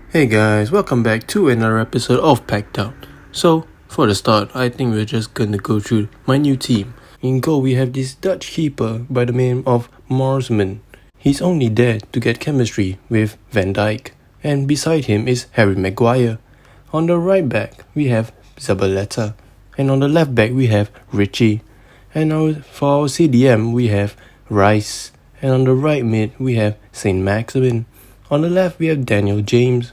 Hey guys, welcome back to another episode of Packed Out. So, for the start, I think we're just gonna go through my new team. In goal, we have this Dutch keeper by the name of Marsman. He's only there to get chemistry with Van Dijk, and beside him is Harry Maguire. On the right back, we have Zabaleta, and on the left back, we have Richie. And for our CDM, we have Rice, and on the right mid, we have Saint Maximin. On the left, we have Daniel James.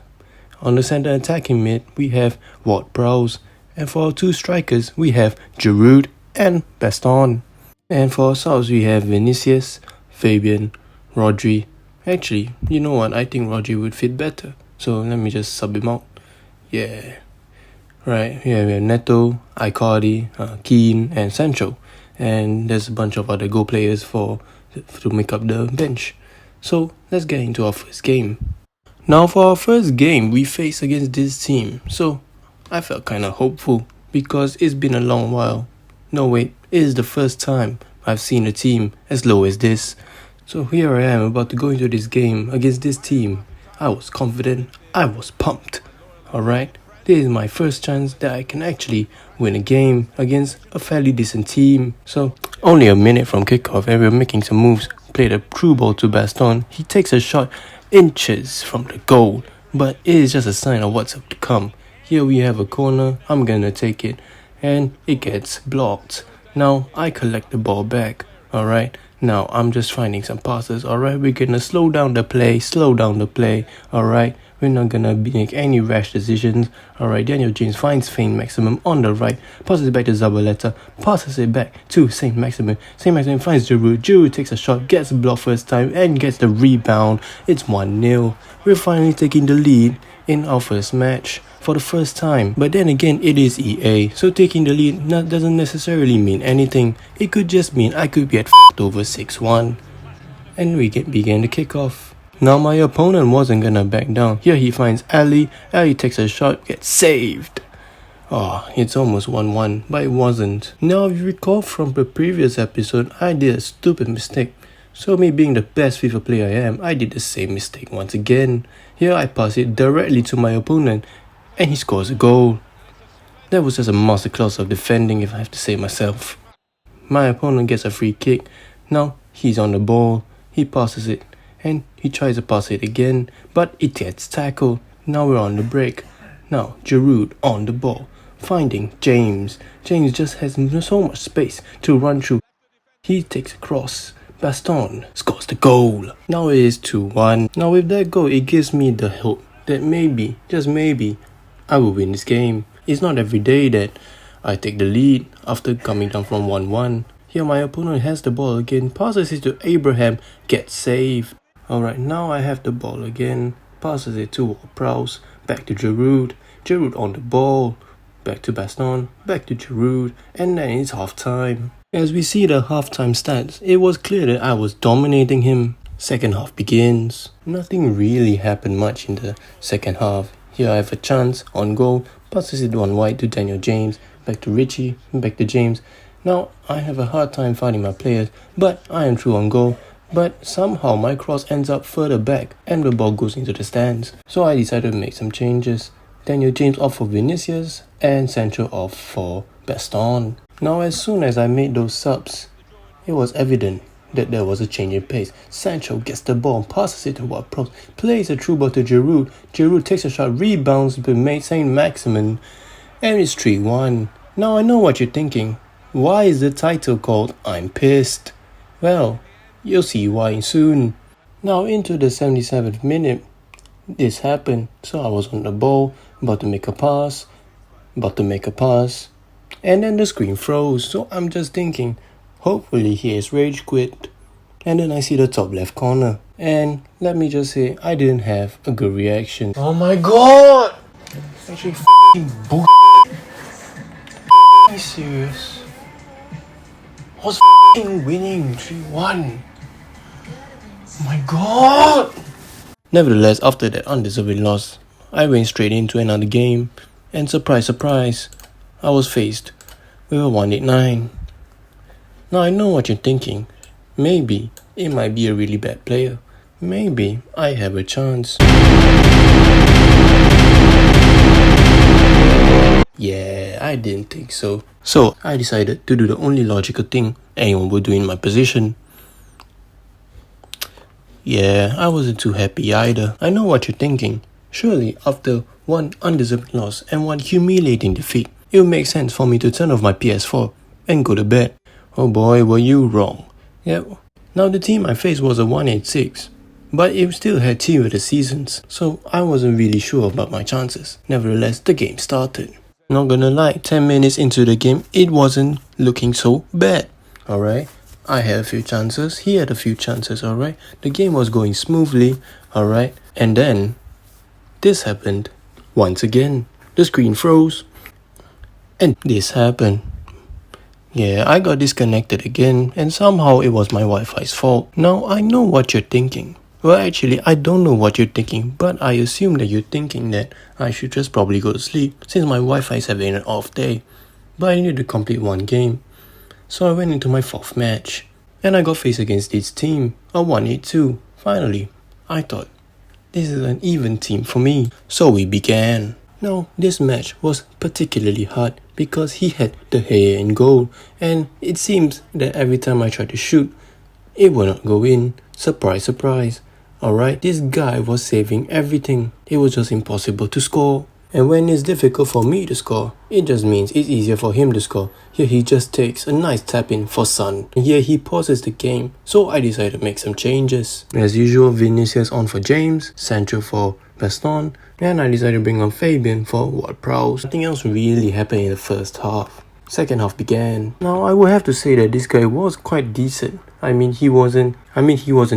On the centre attacking mid, we have Ward-Prowse. And for our two strikers, we have Giroud and Baston. And for our subs, we have Vinicius, Fabian, Rodri. Actually, you know what? I think Rodri would fit better. So let me just sub him out. Yeah. Right, here we have Neto, Icardi, Keane, and Sancho. And there's a bunch of other goal players to make up the bench. So let's get into our first game. Now for our first game, we face against this team. So I felt kind of hopeful because it's been a long while. No wait, it is the first time I've seen a team as low as this. So here I am about to go into this game against this team. I was confident, I was pumped. Alright, this is my first chance that I can actually win a game against a fairly decent team. So only a minute from kickoff and we're making some moves. Played a through ball to Baston. He takes a shot inches from the goal, but it is just a sign of what's up to come. Here we have a corner. I'm gonna take it, and it gets blocked. Now I collect the ball back. Alright, now I'm just finding some passes. Alright, we're gonna slow down the play. Alright, we're not gonna make any rash decisions. Alright, Daniel James finds Saint Maximin on the right, passes it back to Zabaleta, passes it back to Saint Maximin. Saint Maximin finds Giroud. Giroud takes a shot, gets blocked first time, and gets the rebound. It's 1-0. We're finally taking the lead in our first match for the first time. But then again, it is EA, so taking the lead doesn't necessarily mean anything. It could just mean I could get f***ed over 6-1. And we begin the kickoff. Now my opponent wasn't gonna back down. Here he finds Ali. Ali takes a shot, gets saved. It's almost 1-1, but it wasn't. Now if you recall from the previous episode, I did a stupid mistake. So me being the best FIFA player I am, I did the same mistake once again. Here I pass it directly to my opponent, and he scores a goal. That was just a masterclass of defending, if I have to say myself. My opponent gets a free kick. Now he's on the ball. He passes it. And he tries to pass it again, but it gets tackled. Now we're on the break. Now Giroud on the ball, finding James. James just has so much space to run through. He takes a cross. Baston scores the goal. Now it is 2-1. Now with that goal, it gives me the hope that maybe, just maybe, I will win this game. It's not every day that I take the lead after coming down from 1-1. Here my opponent has the ball again, passes it to Abraham, gets saved. Alright, now I have the ball again, passes it to Ward-Prowse, back to Giroud, Giroud on the ball, back to Baston, back to Giroud, and then it's half time. As we see the halftime stats, it was clear that I was dominating him. Second half begins. Nothing really happened much in the second half. Here I have a chance on goal, passes it on wide to Daniel James, back to Richie, back to James. Now I have a hard time finding my players, but I am through on goal. But somehow my cross ends up further back and the ball goes into the stands. So I decided to make some changes. Daniel James off for Vinicius and Sancho off for Baston. Now as soon as I made those subs, it was evident that there was a change in pace. Sancho gets the ball, passes it to Ward-Prowse, plays a through ball to Giroud. Giroud takes a shot, rebounds with Saint Maximin, and it's 3-1. Now I know what you're thinking. Why is the title called I'm Pissed? Well, you'll see why soon. Now into the 77th minute, this happened. So I was on the ball, about to make a pass, and then the screen froze. So I'm just thinking, hopefully he has rage quit. And then I see the top left corner. And let me just say, I didn't have a good reaction. Oh my god! Actually f***ing bull***. Are you serious? I was f***ing winning 3-1. My god! Nevertheless, after that undeserved loss, I went straight into another game, and surprise, surprise, I was faced with a 189. Now I know what you're thinking. Maybe it might be a really bad player. Maybe I have a chance. I didn't think so. So I decided to do the only logical thing anyone would do in my position. Yeah, I wasn't too happy either. I know what you're thinking. Surely, after one undeserved loss and one humiliating defeat, it would make sense for me to turn off my PS4 and go to bed. Oh boy, were you wrong. Yep. Now the team I faced was a 186, but it still had two of the seasons, so I wasn't really sure about my chances. Nevertheless, the game started. Not gonna lie, 10 minutes into the game, it wasn't looking so bad. Alright, I had a few chances, he had a few chances, alright. The game was going smoothly, alright. And then, this happened. Once again, the screen froze. And this happened. Yeah, I got disconnected again, and somehow it was my Wi-Fi's fault. Now, I know what you're thinking. Well, actually, I don't know what you're thinking, but I assume that you're thinking that I should just probably go to sleep, since my Wi-Fi is having an off day. But I needed to complete one game. So I went into my fourth match, and I got faced against this team, a 182. Finally, I thought, this is an even team for me. So we began. Now, this match was particularly hard because he had the hair in goal, and it seems that every time I tried to shoot, it would not go in. Surprise, surprise. Alright, this guy was saving everything. It was just impossible to score. And when it's difficult for me to score, it just means it's easier for him to score. Here he just takes a nice tap in for Son. And here he pauses the game, so I decided to make some changes. As usual, Vinicius on for James, Sancho for Baston, and I decided to bring on Fabian for Ward-Prowse. Nothing else really happened in the first half. Second half began. Now I would have to say that this guy was quite decent. He wasn't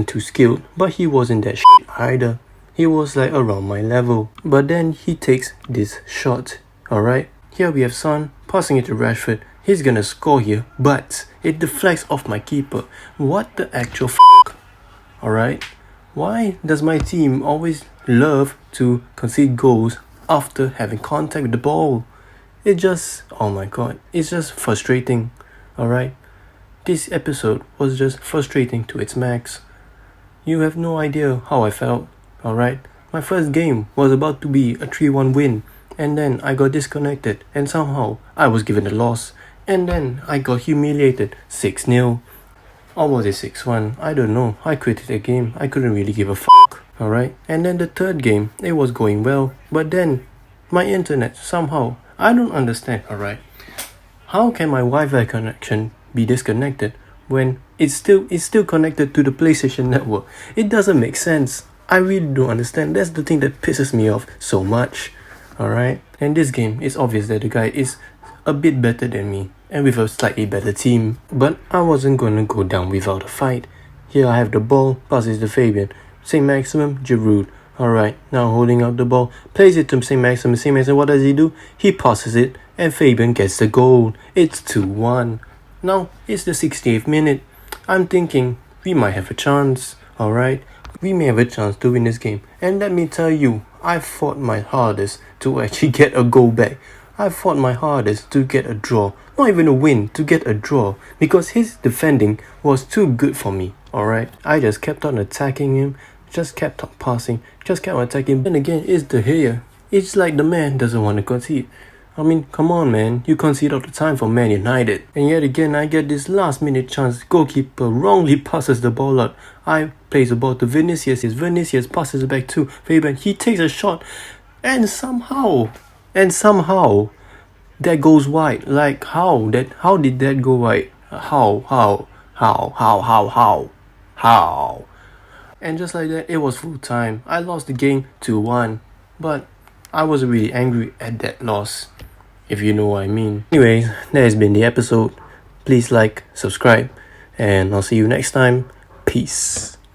too skilled, but he wasn't that shit either. He was like around my level. But then he takes this shot. Alright, here we have Son passing it to Rashford. He's gonna score here, but it deflects off my keeper. What the actual f***? Alright, why does my team always love to concede goals after having contact with the ball? It just, oh my god, it's just frustrating. Alright, this episode was just frustrating to its max. You have no idea how I felt. Alright, my first game was about to be a 3-1 win, and then I got disconnected, and somehow I was given a loss, and then I got humiliated 6-0. Or was it 6-1? I don't know. I quitted the game. I couldn't really give a fuck. Alright, and then the third game, it was going well, but then my internet somehow, I don't understand. Alright, how can my Wi-Fi connection be disconnected when it's still connected to the PlayStation network? It doesn't make sense. I really don't understand. That's the thing that pisses me off so much. Alright, and this game, it's obvious that the guy is a bit better than me and with a slightly better team, but I wasn't gonna go down without a fight. Here I have the ball, passes to Fabian, St. Maximum, Giroud. Alright, now holding out the ball, plays it to St. Maximum. St. Maximum, what does he do? He passes it and Fabian gets the goal. It's 2-1. Now it's the 68th minute. I'm thinking we might have a chance. Alright, we may have a chance to win this game. And let me tell you, I fought my hardest to actually get a goal back. I fought my hardest to get a draw. Not even a win, to get a draw. Because his defending was too good for me. Alright, I just kept on attacking him. Just kept on passing. Just kept on attacking. And again, it's the hair. It's like the man doesn't want to concede. Come on, man. You concede all the time for Man United. And yet again, I get this last minute chance. Goalkeeper wrongly passes the ball out. I place the ball to Vinicius. Vinicius passes it back to Fabian. He takes a shot. And somehow, that goes wide. Like, how did that go wide? How? And just like that, it was full time. I lost the game 2-1. But I wasn't really angry at that loss, if you know what I mean. Anyways, that has been the episode. Please like, subscribe, and I'll see you next time. Peace.